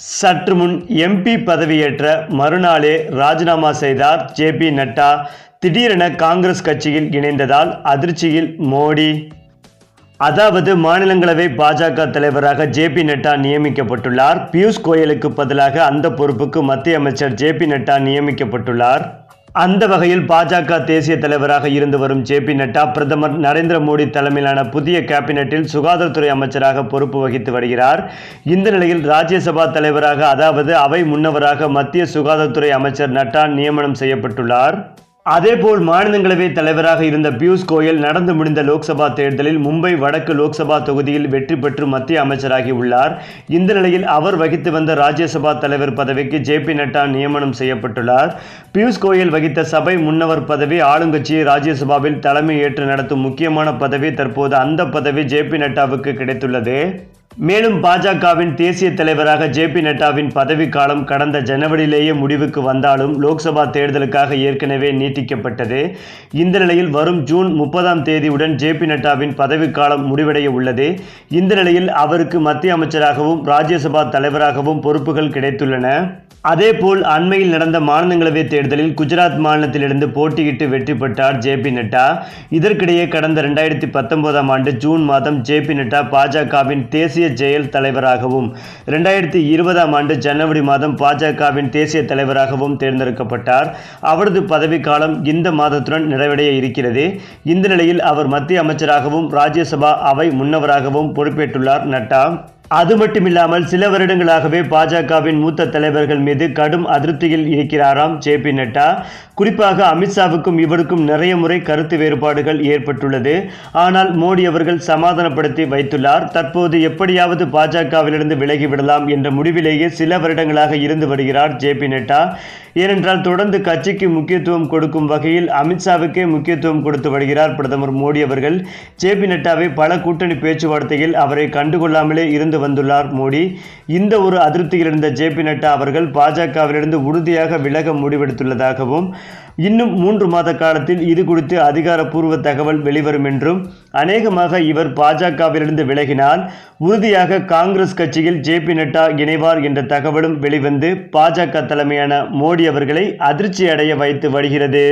சற்று முன் எம்பி பதவியேற்ற மறுநாளே ராஜினாமா செய்தார் ஜே.பி. நட்டா. திடீரென காங்கிரஸ் கட்சியில் இணைந்ததால் அதிர்ச்சியில் மோடி. அதாவது மாநிலங்களவை பாஜக தலைவராக ஜே.பி. நட்டா நியமிக்கப்பட்டுள்ளார். பியூஷ் கோயலுக்கு பதிலாக அந்த பொறுப்புக்கு மத்திய அமைச்சர் ஜே.பி. நட்டா நியமிக்கப்பட்டுள்ளார். அந்த வகையில் பாஜக தேசிய தலைவராக இருந்து வரும் ஜே.பி. நட்டா பிரதமர் நரேந்திர மோடி தலைமையிலான புதிய கேபினெட்டில் சுகாதாரத்துறை அமைச்சராக பொறுப்பு வகித்து வருகிறார். இந்த நிலையில் ராஜ்யசபா தலைவராக, அதாவது அவை முன்னவராக மத்திய சுகாதாரத்துறை அமைச்சர் நட்டா நியமனம் செய்யப்பட்டுள்ளார். அதேபோல் மாநிலங்களவை தலைவராக இருந்த பியூஷ் கோயல் நடந்து முடிந்த லோக்சபா தேர்தலில் மும்பை வடக்கு லோக்சபா தொகுதியில் வெற்றி பெற்று மத்திய அமைச்சராகி உள்ளார். இந்த நிலையில் அவர் வகித்து வந்த ராஜ்யசபா தலைவர் பதவிக்கு ஜே.பி. நட்டா நியமனம் செய்யப்பட்டுள்ளார். பியூஷ் கோயல் வகித்த சபை முன்னவர் பதவி, ஆளுங்கட்சியை ராஜ்யசபாவில் தலைமை ஏற்று நடத்தும் முக்கியமான பதவி. தற்போது அந்த பதவி ஜே.பி. நட்டாவுக்கு கிடைத்துள்ளது. மேலும் பாஜகவின் தேசிய தலைவராக ஜே.பி. நட்டாவின் பதவி காலம் கடந்த ஜனவரியிலேயே முடிவுக்கு வந்தாலும் லோக்சபா தேர்தலுக்காக ஏற்கனவே நீட்டிக்கப்பட்டது. இந்த நிலையில் வரும் ஜூன் 30ஆம் தேதியுடன் ஜே.பி. நட்டாவின் பதவிக்காலம் முடிவடைய உள்ளது. இந்த நிலையில் அவருக்கு மத்திய அமைச்சராகவும் ராஜ்யசபா தலைவராகவும் பொறுப்புகள் கிடைத்துள்ளன. அதேபோல் அண்மையில் நடந்த மாநிலங்களவை தேர்தலில் குஜராத் மாநிலத்திலிருந்து போட்டியிட்டு வெற்றி பெற்றார் ஜே.பி. நட்டா. இதற்கிடையே கடந்த 2019ஆம் ஆண்டு ஜூன் மாதம் ஜே.பி. நட்டா பாஜகவின் தேசிய செயல் தலைவராகவும், 2020ஆம் ஆண்டு ஜனவரி மாதம் பாஜகவின் தேசிய தலைவராகவும் தேர்ந்தெடுக்கப்பட்டார். அவரது பதவிக்காலம் இந்த மாதத்துடன் நிறைவடைய இருக்கிறது. இந்த நிலையில் அவர் மத்திய அமைச்சராகவும் ராஜ்யசபா அவை முன்னவராகவும் பொறுப்பேற்றுள்ளார் நட்டா. அது மட்டுமில்லாமல் சில வருடங்களாகவே பாஜகவின் மூத்த தலைவர்கள் மீது கடும் அதிருப்தியில் இருக்கிறாராம் ஜே.பி. நட்டா. குறிப்பாக அமித்ஷாவுக்கும் இவருக்கும் நிறைய முறை கருத்து வேறுபாடுகள் ஏற்பட்டுள்ளது. ஆனால் மோடி அவர்கள் சமாதானப்படுத்தி வைத்துள்ளார். தற்போது எப்படியாவது பாஜகவிலிருந்து விலகிவிடலாம் என்ற முடிவிலேயே சில வருடங்களாக இருந்து வருகிறார் ஜே.பி. நட்டா. ஏனென்றால் தொடர்ந்து கட்சிக்கு முக்கியத்துவம் கொடுக்கும் வகையில் அமித்ஷாவுக்கே முக்கியத்துவம் கொடுத்து வருகிறார் பிரதமர் மோடி அவர்கள். ஜே.பி. நட்டாவை பல கூட்டணி பேச்சுவார்த்தையில் அவரை கண்டுகொள்ளாமலே இருந்து வந்துள்ளார் மோடி. இந்த ஒரு அதிருப்தியில் இருந்த ஜே.பி. நட்டா அவர்கள் பாஜகவிலிருந்து உறுதியாக விலக முடிவெடுத்துள்ளதாகவும், இன்னும் 3 மாத காலத்தில் இது குறித்து அதிகாரப்பூர்வ தகவல் வெளிவரும் என்றும், அநேகமாக இவர் பாஜகவிலிருந்து விலகினால் உறுதியாக காங்கிரஸ் கட்சியில் ஜே.பி. நட்டா இணைவார் என்ற தகவலும் வெளிவந்து பாஜக தலைமையான மோடி அவர்களை அதிர்ச்சி அடைய வைத்து வருகிறது.